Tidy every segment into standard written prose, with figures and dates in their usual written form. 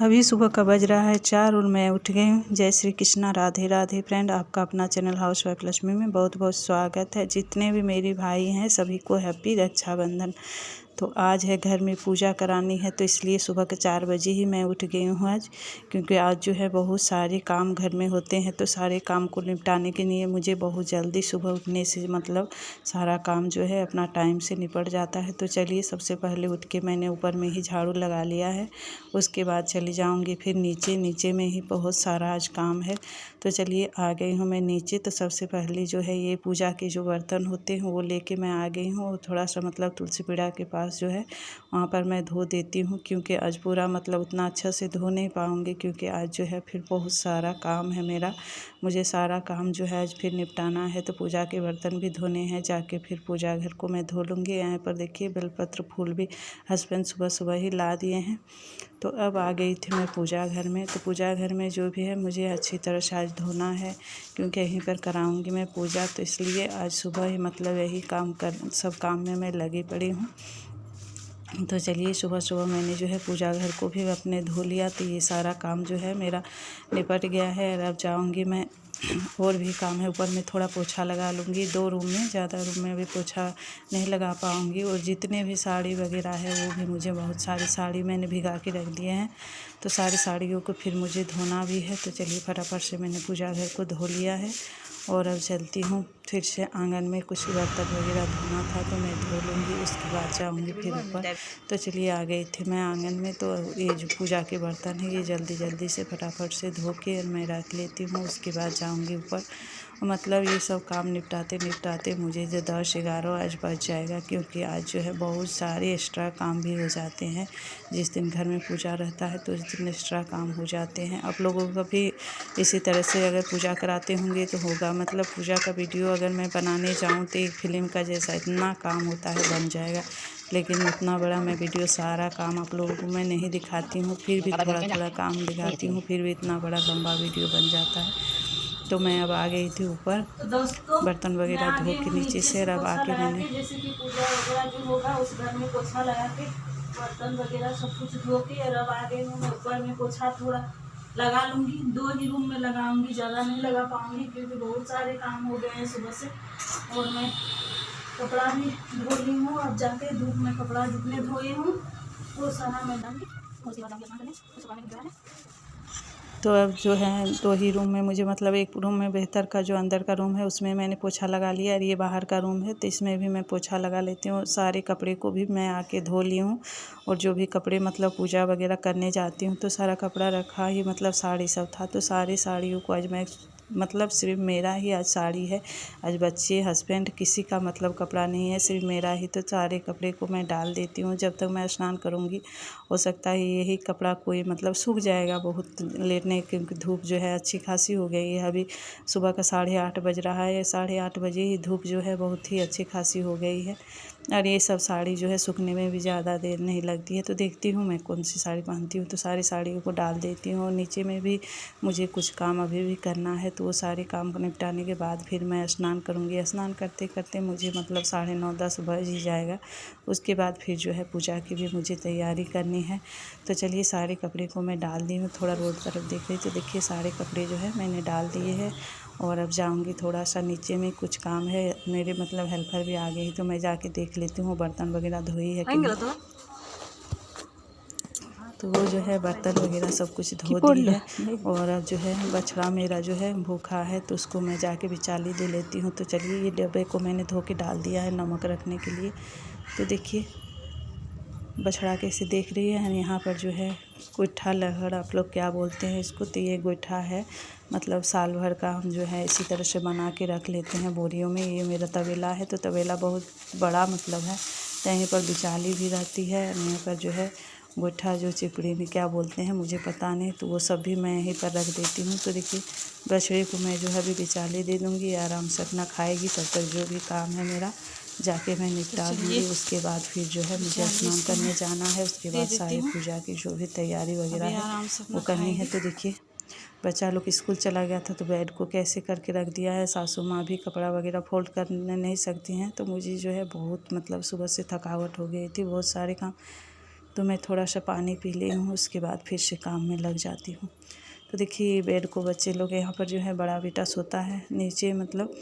अभी सुबह का बज रहा है 4 और मैं उठ गई हूँ। जय श्री कृष्णा, राधे राधे। फ्रेंड, आपका अपना चैनल हाउस वाइफ लक्ष्मी में बहुत बहुत स्वागत है। जितने भी मेरे भाई हैं सभी को हैप्पी रक्षाबंधन। तो आज है घर में पूजा करानी है, तो इसलिए सुबह के 4 बजे ही मैं उठ गई हूँ आज, क्योंकि आज जो है बहुत सारे काम घर में होते हैं। तो सारे काम को निपटाने के लिए मुझे बहुत जल्दी सुबह उठने से मतलब सारा काम जो है अपना टाइम से निपट जाता है। तो चलिए, सबसे पहले उठ के मैंने ऊपर में ही झाड़ू लगा लिया है। उसके बाद चली जाऊंगी फिर नीचे में ही बहुत सारा आज काम है। तो चलिए, आ गई हूँ मैं नीचे। तो सबसे पहले जो है ये पूजा के जो बर्तन होते हैं वो लेके मैं आ गई हूँ। थोड़ा सा मतलब तुलसी पीड़ा के पास जो है वहाँ पर मैं धो देती हूँ, क्योंकि आज पूरा मतलब उतना अच्छा से धो नहीं पाऊँगी, क्योंकि आज जो है फिर बहुत सारा काम है मेरा। मुझे सारा काम जो है आज फिर निपटाना है। तो पूजा के बर्तन भी धोने हैं, जाके फिर पूजा घर को मैं धो लूँगी। यहाँ पर देखिए बेलपत्र फूल भी हस्बैंड सुबह सुबह ही ला दिए हैं। तो अब आ गई थी मैं पूजा घर में। तो पूजा घर में जो भी है मुझे अच्छी तरह से आज धोना है, क्योंकि यहीं पर कराऊंगी मैं पूजा। तो इसलिए आज सुबह ही मतलब यही काम कर सब काम में मैं लगी पड़ी हूँ। तो चलिए, सुबह सुबह मैंने जो है पूजा घर को भी अपने धो लिया। तो ये सारा काम जो है मेरा निपट गया है। और अब जाऊँगी मैं, और भी काम है। ऊपर में थोड़ा पोछा लगा लूँगी। 2 रूम में, ज़्यादा रूम में भी पोछा नहीं लगा पाऊँगी। और जितने भी साड़ी वगैरह है वो भी मुझे बहुत सारी साड़ी मैंने भिगा के रख दिए हैं। तो सारी साड़ियों को फिर मुझे धोना भी है। तो चलिए, फटाफट से मैंने पूजा घर को धो लिया है। और अब चलती हूँ फिर से आंगन में, कुछ बर्तन वगैरह धोना था तो मैं धो लूँगी। उसके बाद जाऊँगी फिर ऊपर। तो चलिए, आ गई थी मैं आंगन में। तो ये जो पूजा के बर्तन है ये जल्दी जल्दी से फटाफट से धो के मैं रख लेती हूँ। उसके बाद जाऊँगी ऊपर। मतलब ये सब काम निपटाते निपटाते मुझे जो 10-11 आज बज जाएगा, क्योंकि आज जो है बहुत सारे एक्स्ट्रा काम भी हो जाते हैं। जिस दिन घर में पूजा रहता है तो उस दिन एक्स्ट्रा काम हो जाते हैं। आप लोगों को भी इसी तरह से अगर पूजा कराते होंगे तो होगा। मतलब पूजा का वीडियो अगर मैं बनाने जाऊँ तो एक फिल्म का जैसा इतना काम होता है बन जाएगा, लेकिन उतना बड़ा मैं वीडियो सारा काम आप लोगों को मैं नहीं दिखाती हूँ। फिर भी थोड़ा थोड़ा काम दिखाती हूँ, फिर भी इतना बड़ा लंबा वीडियो बन जाता है। तो मैं अब आ गई थी ऊपर, बर्तन वगैरह धो के नीचे से। अब आके मैंने जैसे कि पूजा वगैरह जो होगा उस घर में पोछा लगा के बर्तन वगैरह सब कुछ धो के, और अब आ गई हूँ मैं ऊपर में। पोछा थोड़ा लगा लूँगी, 2 ही रूम में लगाऊंगी, ज़्यादा नहीं लगा पाऊँगी, क्योंकि बहुत सारे काम हो गए हैं सुबह से। और मैं कपड़ा भी धो ली हूँ। अब जाके धूप में कपड़ा जितने धोए हूँ वो सारा मैं डालूँगी। उसके बाद तो अब जो है 2 ही रूम में मुझे मतलब एक रूम में बेहतर का जो अंदर का रूम है उसमें मैंने पोछा लगा लिया, और ये बाहर का रूम है तो इसमें भी मैं पोछा लगा लेती हूँ। सारे कपड़े को भी मैं आके धो ली हूँ। और जो भी कपड़े मतलब पूजा वगैरह करने जाती हूँ तो सारा कपड़ा रखा ही, मतलब साड़ी सब था। तो सारी साड़ियों को आज मैं मतलब सिर्फ मेरा ही आज साड़ी है। आज बच्चे हस्बैंड किसी का मतलब कपड़ा नहीं है, सिर्फ मेरा ही। तो सारे कपड़े को मैं डाल देती हूँ जब तक मैं स्नान करूँगी। हो सकता है यही कपड़ा कोई मतलब सूख जाएगा बहुत लेट नहीं, क्योंकि धूप जो है अच्छी खासी हो गई है। अभी सुबह का 8:30 बज रहा है। 8:30 बजे ही धूप जो है बहुत ही अच्छी खासी हो गई है। और ये सब साड़ी जो है सूखने में भी ज़्यादा देर नहीं लगती है। तो देखती हूँ मैं कौन सी साड़ी पहनती हूँ, तो सारी साड़ियों को डाल देती हूँ। और नीचे में भी मुझे कुछ काम अभी भी करना है, तो वो सारे काम को निपटाने के बाद फिर मैं स्नान करूँगी। स्नान करते करते मुझे मतलब 9:30-10 बज ही जाएगा। उसके बाद फिर जो है पूजा की भी मुझे तैयारी करनी है। तो चलिए, सारे कपड़े को मैं डाल दी हूँ। थोड़ा रोड तरफ देख रही तो देखिए सारे कपड़े जो है मैंने डाल दिए हैं। और अब जाऊँगी थोड़ा सा नीचे में, कुछ काम है मेरे मतलब हेल्पर भी आ गई, तो मैं जाके देख लेती हूँ बर्तन वगैरह धोई है कि नहीं। तो वो जो है बर्तन वगैरह सब कुछ धो दी है। और अब जो है बछड़ा मेरा जो है भूखा है, तो उसको मैं जाके बिचाली दे लेती हूँ। तो चलिए, ये डब्बे को मैंने धो के डाल दिया है नमक रखने के लिए। तो देखिए बछड़ा कैसे देख रही है। यहाँ पर जो है गोइठा लहड़ आप लोग क्या बोलते हैं इसको, तो ये गोइठा है। मतलब साल भर का हम जो है इसी तरह से बना के रख लेते हैं बोरियों में। ये मेरा तबेला है, तो तबेला बहुत बड़ा मतलब है। तो यहीं पर बिचाली भी रहती है। यहाँ पर जो है गोइठा जो चिपड़ी में क्या बोलते हैं मुझे पता नहीं, तो वो सब भी मैं यहीं पर रख देती हूँ। तो देखिए बछड़े को मैं जो है अभी बिचाली दे दूँगी, आराम से अपना खाएगी। तब तक जो भी काम है मेरा जाके मैं निपटा दूँगी। उसके बाद फिर जो है मुझे स्नान करने जाना है। उसके बाद सारी पूजा की जो भी तैयारी वगैरह है वो करनी है। तो देखिए बच्चा लोग स्कूल चला गया था, तो बेड को कैसे करके रख दिया है। सासू माँ भी कपड़ा वगैरह फोल्ड करने नहीं सकती हैं, तो मुझे जो है बहुत मतलब सुबह से थकावट हो गई थी, बहुत सारे काम तो मैं थोड़ा सा पानी पी ली हूँ, उसके बाद फिर से काम में लग जाती हूँ। तो देखिए बेड को बच्चे लोग यहाँ पर जो है बड़ा बेटा सोता है नीचे, मतलब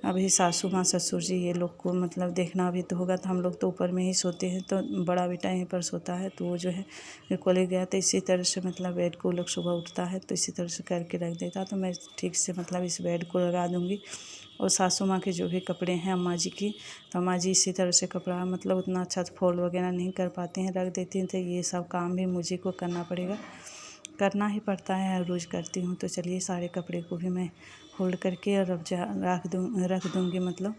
अभी सासू माँ ससुर जी ये लोग को मतलब देखना भी तो होगा, तो हम लोग तो ऊपर में ही सोते हैं, तो बड़ा बेटा यहीं पर सोता है। तो वो जो है मेरे कॉलेज गया तो इसी तरह से मतलब बेड को लोग सुबह उठता है तो इसी तरह से करके रख देता, तो मैं ठीक से मतलब इस बेड को लगा दूँगी। और सासू माँ के जो भी कपड़े हैं अम्मा जी की, तो अम्मा जी इसी तरह से कपड़ा मतलब उतना अच्छा फोल्ड वगैरह नहीं कर पाती हैं, रख देती हैं, तो ये सब काम भी मुझे को करना पड़ेगा, करना ही पड़ता है, हर रोज़ करती हूँ। तो चलिए सारे कपड़े को भी मैं फोल्ड करके और अब रख दूँगी मतलब।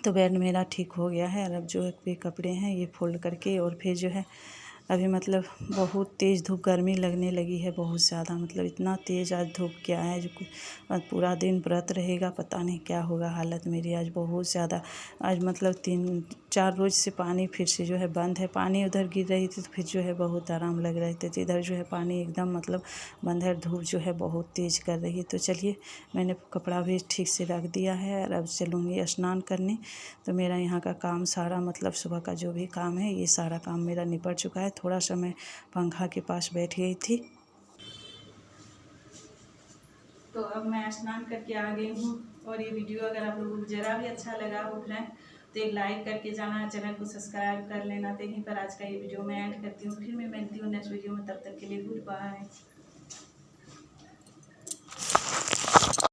तो बेड मेरा ठीक हो गया है, और अब जो भी कपड़े हैं ये फोल्ड करके, और फिर जो है अभी मतलब बहुत तेज़ धूप गर्मी लगने लगी है, बहुत ज़्यादा, मतलब इतना तेज़ आज धूप क्या है जो आज पूरा दिन व्रत रहेगा, पता नहीं क्या होगा हालत मेरी आज बहुत ज़्यादा। आज मतलब 3-4 रोज़ से पानी फिर से जो है बंद है, पानी उधर गिर रही थी तो फिर जो है बहुत आराम लग रहे थे, तो इधर जो है पानी एकदम मतलब बंद है, धूप जो है बहुत तेज़ कर रही है। तो चलिए मैंने कपड़ा भी ठीक से रख दिया है, और अब चलूँगी स्नान करने। तो मेरा यहाँ का काम सारा मतलब सुबह का जो भी काम है ये सारा काम मेरा निपट चुका है। थोड़ा सा मैं पंखा के पास बैठ गई थी, तो अब मैं स्नान करके आ गई हूँ। और ये वीडियो अगर आप लोगों को ज़रा भी अच्छा लगा हो फ्रेंड, तो एक लाइक करके जाना, चैनल को सब्सक्राइब कर लेना। तो यहीं पर आज का ये वीडियो मैं ऐड करती हूँ, फिर मैं मिलती हूँ नेक्स्ट वीडियो में, तब तक के लिए गुड बाय।